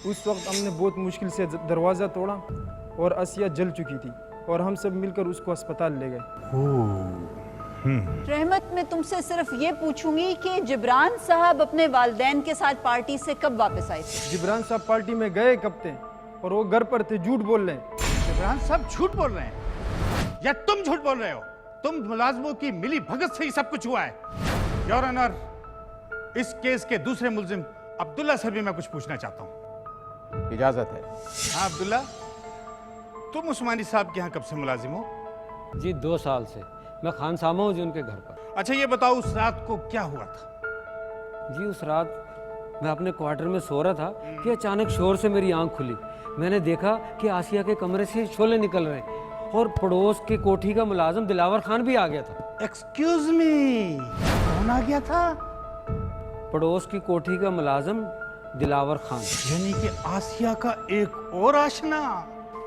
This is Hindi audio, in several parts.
उस वक्त हमने बहुत मुश्किल से दरवाज़ा तोड़ा और आसिया जल चुकी थी और हम सब मिलकर उसको अस्पताल ले गए। रहमत, मैं तुमसे सिर्फ ये पूछूंगी कि जिब्रान साहब अपने वालिदैन के साथ पार्टी से कब वापस आए थे? जिब्रान साहब पार्टी में गए कब थे और वो घर पर थे, झूठ बोल रहे हैं। जिब्रान साहब झूठ बोल रहे हैं या तुम झूठ बोल रहे हो? तुम मुलाजमों की मिली भगत से ही सब कुछ हुआ है। योर ऑनर, इस केस के दूसरे मुल्जिम अब्दुल्ला से भी मैं कुछ पूछना चाहता हूँ। इजाजत है। हाँ अब्दुल्ला, तुम उस्मानी साहब के यहाँ कब से मुलाजिम हो? जी 2 साल से। मैं खान सामा हूँ जी उनके घर पर। अच्छा ये बताओ, उस रात को क्या हुआ था? जी उस रात मैं अपने क्वार्टर में सो रहा था कि अचानक शोर से मेरी आंख खुली। मैंने देखा कि आसिया के कमरे से शोले निकल रहे हैं और पड़ोस के कोठी का मुलाजिम दिलावर खान भी आ गया था। एक्सक्यूज मी, कौन आ गया था? पड़ोस की कोठी का मुलाजिम दिलावर खान। यानी कि आसिया का एक और आशना।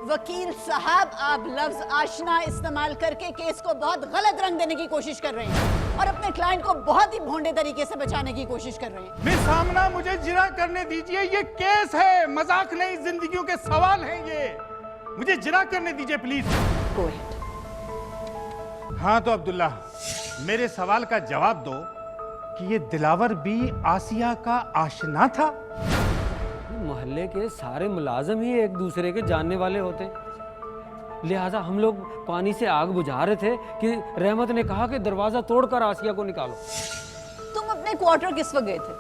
वकील साहब, आप लफ्ज आशना इस्तेमाल करके केस को बहुत गलत रंग देने की कोशिश कर रहे हैं और अपने क्लाइंट को बहुत ही भोंडे तरीके से बचाने की कोशिश कर रहे हैं। मिस सामना, मुझे जिरा करने दीजिए। ये केस है, मजाक नहीं, जिंदगियों के सवाल हैं ये। मुझे जिरा करने दीजिए प्लीज। Go ahead. हाँ तो अब्दुल्ला, मेरे सवाल का जवाब दो कि ये दिलावर भी आसिया का आशना था? मोहल्ले के सारे मुलाजिम ही एक दूसरे के जानने वाले होते, लिहाजा हम लोग पानी से आग बुझा रहे थे कि रहमत ने कहा कि दरवाजा तोड़कर आसिया को निकालो। तुम अपने क्वार्टर किस वक्त गए थे?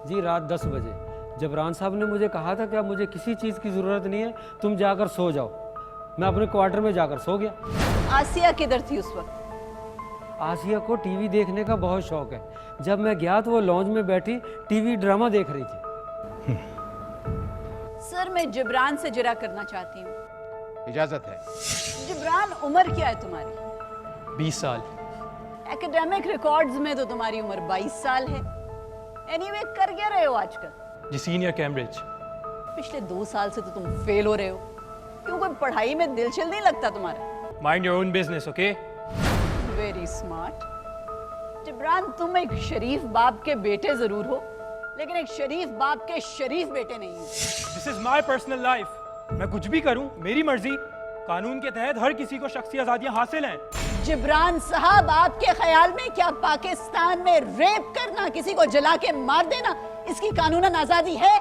जी रात 10 बजे। जिब्रान साहब ने मुझे कहा था कि अब मुझे किसी चीज़ की ज़रूरत नहीं है, तुम जाकर सो जाओ। मैं अपने क्वार्टर में जाकर सो गया। आसिया किधर थी उस वक्त? आसिया को टीवी देखने का बहुत शौक है। जब मैं गया तो वो लॉन्ज में बैठी टीवी ड्रामा देख रही थी। सर, मैं जिब्रान से जिरा करना चाहती हूँ। इजाजत है। जिब्रान, उम्र क्या है तुम्हारी? 20 साल। एकेडमिक रिकॉर्ड्स में तो तुम्हारी उम्र 22 साल है। एनीवे, कर क्या रहे हो आजकल? जी सीनियर कैम्ब्रिज। पिछले 2 साल से तो तुम फेल हो रहे हो। क्यों, कोई पढ़ाई में दिलचस्प नहीं लगता तुम्हारा? Mind your own business, okay? Very smart. Jibran, तुम एक शरीफ बाप के बेटे जरूर हो, लेकिन एक शरीफ बाप के शरीफ बेटे नहीं हो। This is my personal life. मैं कुछ भी करूं, मेरी मर्जी। कानून के तहत हर किसी को शख्सी आजादियां हासिल हैं। जिब्रान साहब, आपके ख्याल में क्या पाकिस्तान में रेप करना, किसी को जला के मार देना, इसकी कानूनन आजादी है?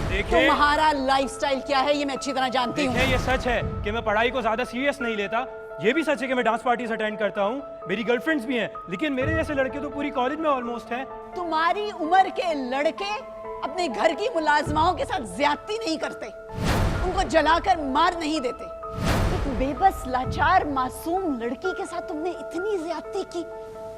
देखिए, तुम्हारा लाइफस्टाइल क्या है ये मैं अच्छी तरह जानती हूँ। ये सच है कि मैं पढ़ाई को ज्यादा सीरियस नहीं लेता। ये भी सच है कि मैं डांस पार्टीज अटेंड करता हूँ, मेरी गर्लफ्रेंड्स भी हैं, लेकिन मेरे जैसे लड़के तो पूरी कॉलेज में ऑलमोस्ट हैं। तुम्हारी उम्र के लड़के अपने घर की मुलाजमाओं के साथ ज्यादती नहीं करते, उनको जलाकर मार नहीं देते। एक बेबस, लाचार, मासूम लड़की के साथ तुमने इतनी ज्यादती की,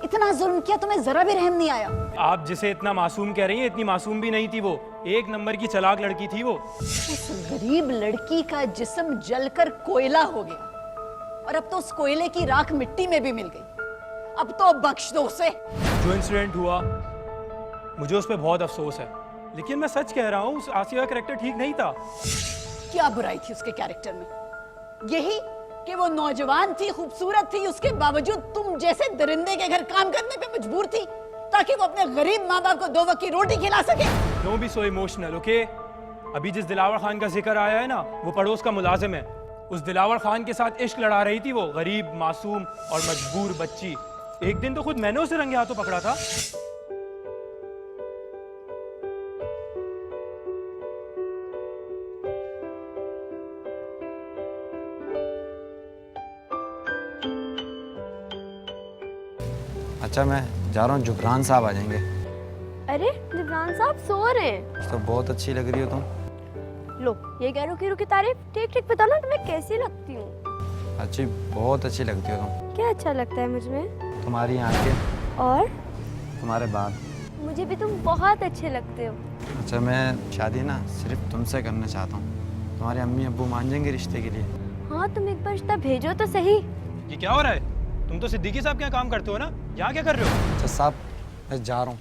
इतना जुल्म किया, तुम्हें जरा भी रहम नहीं आया? आप जिसे इतना मासूम कह रही हैं, इतनी मासूम भी नहीं थी वो। 1 नंबर की चालाक लड़की थी वो। उस गरीब लड़की का जिस्म जलकर कोयला हो गया और अब तो उस कोयले की राख मिट्टी में भी मिल गई। अब तो बख्श दो उसे। जो इंसिडेंट हुआ, मुझे उस पर बहुत अफसोस है, लेकिन मैं सच कह रहा हूँ, उस आसिया का कैरेक्टर ठीक नहीं था। क्या बुराई थी उसके कैरेक्टर में? यही कि वो नौजवान थी, खूबसूरत थी, उसके बावजूद तुम जैसे दरिंदे के घर काम करने पे मजबूर थी ताकि वो अपने गरीब माँ बाप को 2 वक्त की रोटी खिला सके। Don't be so emotional, okay? अभी जिस दिलावर खान का जिक्र आया है ना, वो पड़ोस का मुलाजिम है। उस दिलावर खान के साथ इश्क लड़ा रही थी वो गरीब, मासूम और मजबूर बच्ची। एक दिन तो खुद मैंने उसे रंगे हाथों पकड़ा था। अच्छा, मैं जा रहा हूँ, जिब्रान साहब आ जाएंगे। अरे जिब्रान साहब सो रहे हैं। तो बहुत अच्छी लग रही हो तुम। लो, ये कह रुकी रुकी तारीफ। ठीक ठीक बताओ ना, तुम्हें कैसी लगती हूँ? अच्छी, बहुत अच्छी लगती हो तुम। क्या अच्छा लगता है मुझमें? तुम्हारी आंखें और तुम्हारे बाल। मुझे भी तुम बहुत अच्छे लगते हो। अच्छा, मैं शादी ना सिर्फ तुमसे करना चाहता हूँ। तुम्हारे अम्मी अब्बू मान जाएंगे रिश्ते के लिए? हाँ, तुम एक बार रिश्ता भेजो तो सही। ये क्या हो रहा है? तुम तो सिद्दीकी साहब के यहाँ काम करते हो ना, यहाँ क्या कर रहे हो? अच्छा साहब, मैं जा रहा हूँ।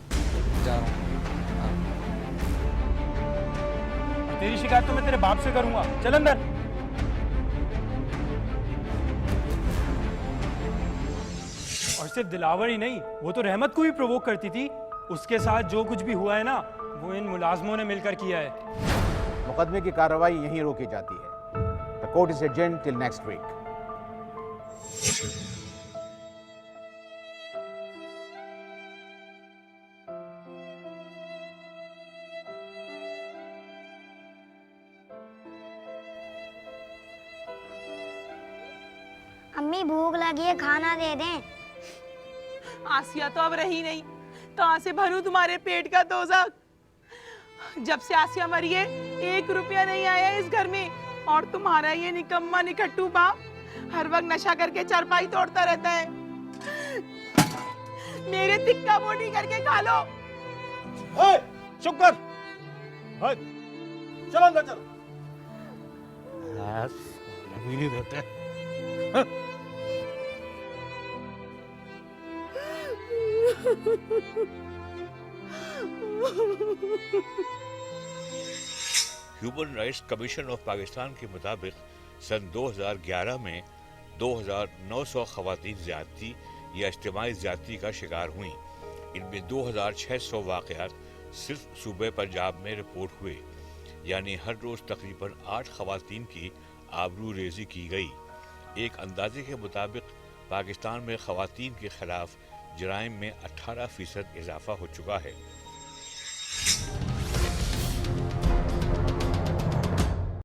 तेरी शिकायत तो मैं तेरे बाप से करूंगा। चल अंदर। और सिर्फ दिलावर ही नहीं, वो तो रहमत को भी प्रोवोक करती थी। उसके साथ जो कुछ भी हुआ है ना, वो इन मुलाजमों ने मिलकर किया है। मुकदमे की कार्रवाई यहीं रोकी जाती है। The court is adjourned till next week. अम्मी भूख लगी है, खाना दे दें। आसिया तो अब रही नहीं, कहाँ से भरूं तुम्हारे पेट का दोज़ख। जब से आसिया मरी है 1 रुपया नहीं आया इस घर में, और तुम्हारा ये निकम्मा निकट्टू बाप हर वक्त नशा करके चारपाई तोड़ता रहता है। मेरे तिक्का बोटी करके खा लो। चुप कर। चलो अंदर चलो। नहीं देते। Human rights commission of Pakistan के मुताबिक सन 2011 में 2,900 खवातीन ज़्यादती या इज्तिमाई ज़्यादती का शिकार हुई। इनमें 2,600 वाक़यात सिर्फ सूबे पंजाब में रिपोर्ट हुए, यानी हर रोज़ तकरीबन 8 खवातीन की आबरू रेज़ी की गई। एक अंदाजे के मुताबिक पाकिस्तान में खवातीन के खिलाफ जराइम में 18% इजाफा हो चुका है।